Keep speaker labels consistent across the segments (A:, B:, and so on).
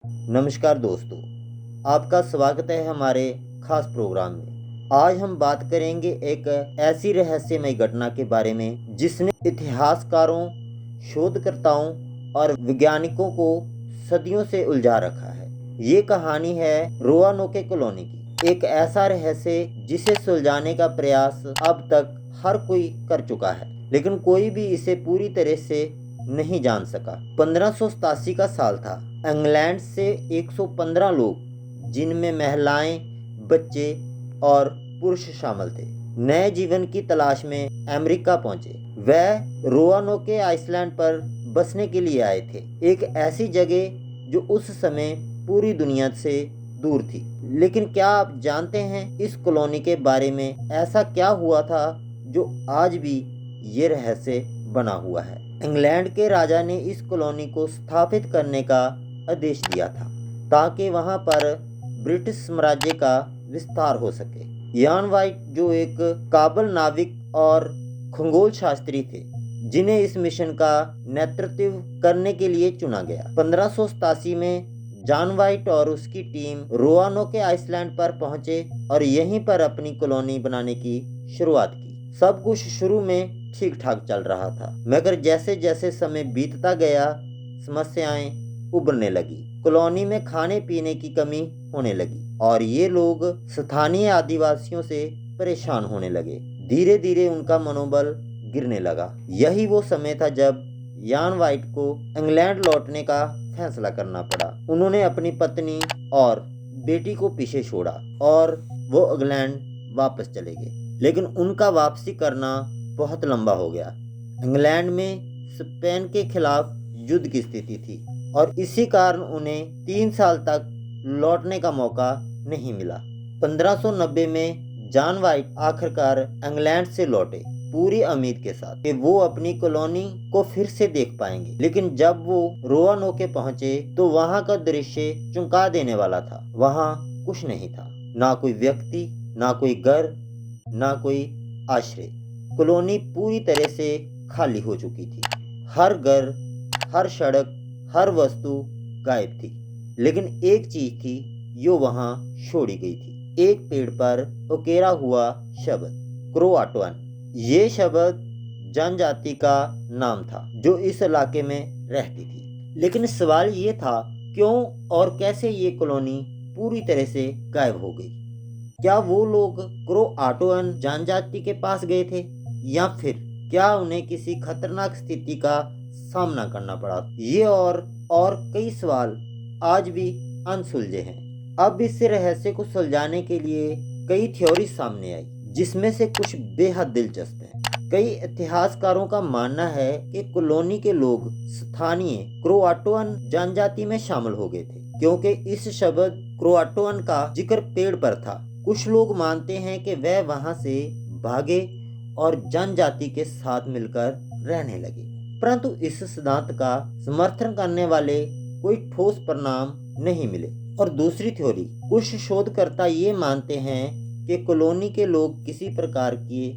A: नमस्कार दोस्तों, आपका स्वागत है हमारे खास प्रोग्राम में। आज हम बात करेंगे एक ऐसी रहस्यमय घटना के बारे में जिसने इतिहासकारों, शोधकर्ताओं और वैज्ञानिकों को सदियों से उलझा रखा है। ये कहानी है रोआनोके कॉलोनी की, एक ऐसा रहस्य जिसे सुलझाने का प्रयास अब तक हर कोई कर चुका है, लेकिन कोई भी इसे पूरी तरह से नहीं जान सका। 1587 का साल था। इंग्लैंड से 115 लोग, जिनमें महिलाएं, बच्चे और पुरुष शामिल थे, नए जीवन की तलाश में अमेरिका पहुंचे। वह रोआनोके आइसलैंड पर बसने के लिए आए थे, एक ऐसी जगह जो उस समय पूरी दुनिया से दूर थी। लेकिन क्या आप जानते हैं इस कॉलोनी के बारे में? ऐसा क्या हुआ था जो आज भी ये रहस्य बना हुआ है? इंग्लैंड के राजा ने इस कॉलोनी को स्थापित करने का आदेश दिया था ताकि वहां पर ब्रिटिश साम्राज्य का विस्तार हो सके। यान वाइट, जो एक काबल नाविक और खगोल शास्त्री थे, जिन्हें इस मिशन का नेतृत्व करने के लिए चुना गया। 1587 में जॉन वाइट और उसकी टीम रोआनोके आइसलैंड पर पहुंचे और यहीं पर अपनी कॉलोनी बनाने की शुरुआत की। सब कुछ शुरू में ठीक ठाक चल रहा था, मगर जैसे जैसे समय बीतता गया, समस्याएं उभरने लगी। कॉलोनी में खाने पीने की कमी होने लगी और ये लोग स्थानीय आदिवासियों से परेशान होने लगे। धीरे धीरे उनका मनोबल गिरने लगा। यही वो समय था जब यान वाइट को इंग्लैंड लौटने का फैसला करना पड़ा। उन्होंने अपनी पत्नी और बेटी को पीछे छोड़ा और वो इंग्लैंड वापस चले गए। लेकिन उनका वापसी करना बहुत लंबा हो गया। इंग्लैंड में स्पेन के खिलाफ युद्ध की स्थिति थी और इसी कारण उन्हें 3 साल तक लौटने का मौका नहीं मिला। 1590 में जॉन वाइट आखिरकार इंग्लैंड से लौटे, पूरी उम्मीद के साथ कि वो अपनी कॉलोनी को फिर से देख पाएंगे। लेकिन जब वो रोआनोके पहुंचे तो वहां का दृश्य चौंका देने वाला था। वहां कुछ नहीं था, ना कोई व्यक्ति, ना कोई घर, ना कोई आश्रय। कॉलोनी पूरी तरह से खाली हो चुकी थी। हर घर, हर सड़क, हर वस्तु गायब थी। लेकिन एक चीज थी जो वहां छोड़ी गई थी। एक पेड़ पर उकेरा हुआ शब्द, क्रोआटोन। ये शब्द जनजाति का नाम था जो इस इलाके में रहती थी। लेकिन सवाल ये था, क्यों और कैसे ये कॉलोनी पूरी तरह से गायब हो गई? क्या वो लोग क्रोआटोन जनजाति के पास गए थे, या फिर क्या उन्हें किसी खतरनाक स्थिति का सामना करना पड़ा? ये और कई सवाल आज भी अनसुलझे हैं। अब इस रहस्य को सुलझाने के लिए कई थ्योरी सामने आई, जिसमें से कुछ बेहद दिलचस्प हैं। कई इतिहासकारों का मानना है कि कॉलोनी के लोग स्थानीय क्रोआटोन जनजाति में शामिल हो गए थे, क्योंकि इस शब्द क्रोआटोन का जिक्र पेड़ पर था। कुछ लोग मानते हैं कि वह वहां से भागे और जनजाति के साथ मिलकर रहने लगे, परंतु इस सिद्धांत का समर्थन करने वाले कोई ठोस परिणाम नहीं मिले। और दूसरी थ्योरी, कुछ शोधकर्ता ये मानते हैं कि कॉलोनी के लोग किसी प्रकार की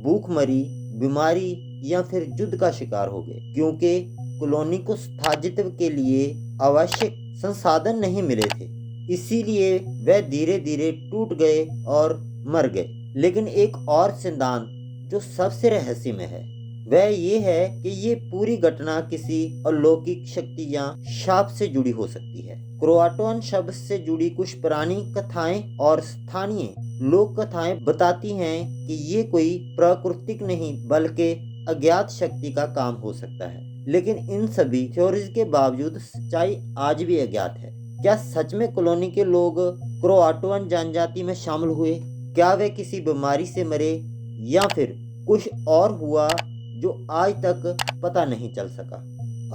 A: भूखमरी, बीमारी या फिर युद्ध का शिकार हो गए, क्योंकि कॉलोनी को स्थायित्व के लिए आवश्यक संसाधन नहीं मिले थे। इसीलिए वह धीरे धीरे टूट गए और मर गए। लेकिन एक और सिद्धांत जो सबसे रहस्यमय है, वह ये है कि ये पूरी घटना किसी अलौकिक शक्ति या शाप से जुड़ी हो सकती है। क्रोआटोन शब्द से जुड़ी कुछ पुरानी कथाएं और स्थानीय लोक कथाएं बताती हैं कि ये कोई प्राकृतिक नहीं बल्कि अज्ञात शक्ति का काम हो सकता है। लेकिन इन सभी थ्योरीज के बावजूद सच्चाई आज भी अज्ञात है। क्या सच में कॉलोनी के लोग क्रोआटोन जनजाति में शामिल हुए? क्या वे किसी बीमारी से मरे या फिर कुछ और हुआ जो आज तक पता नहीं चल सका?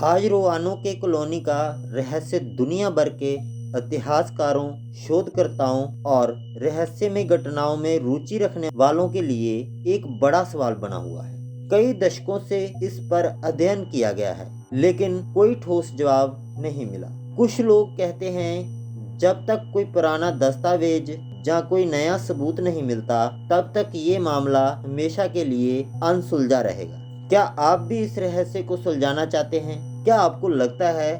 A: आज रोआनोके कॉलोनी का रहस्य दुनिया भर के इतिहासकारों, शोधकर्ताओं और रहस्यमय घटनाओं में रुचि रखने वालों के लिए एक बड़ा सवाल बना हुआ है। कई दशकों से इस पर अध्ययन किया गया है, लेकिन कोई ठोस जवाब नहीं मिला। कुछ लोग कहते हैं जब तक कोई पुराना दस्तावेज या कोई नया सबूत नहीं मिलता, तब तक ये मामला हमेशा के लिए अनसुलझा रहेगा। क्या आप भी इस रहस्य को सुलझाना चाहते हैं? क्या आपको लगता है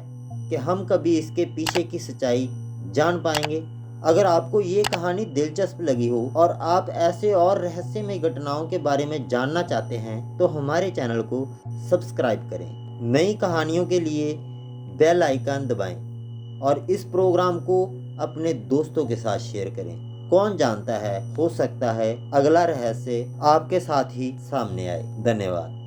A: कि हम कभी इसके पीछे की सच्चाई जान पाएंगे। अगर आपको ये कहानी दिलचस्प लगी हो और आप ऐसे और रहस्यमय घटनाओं के बारे में जानना चाहते हैं तो हमारे चैनल को सब्सक्राइब करें। नई कहानियों के लिए बेल आइकन दबाएं और इस प्रोग्राम को अपने दोस्तों के साथ शेयर करें। कौन जानता है, हो सकता है अगला रहस्य आपके साथ ही सामने आए। धन्यवाद।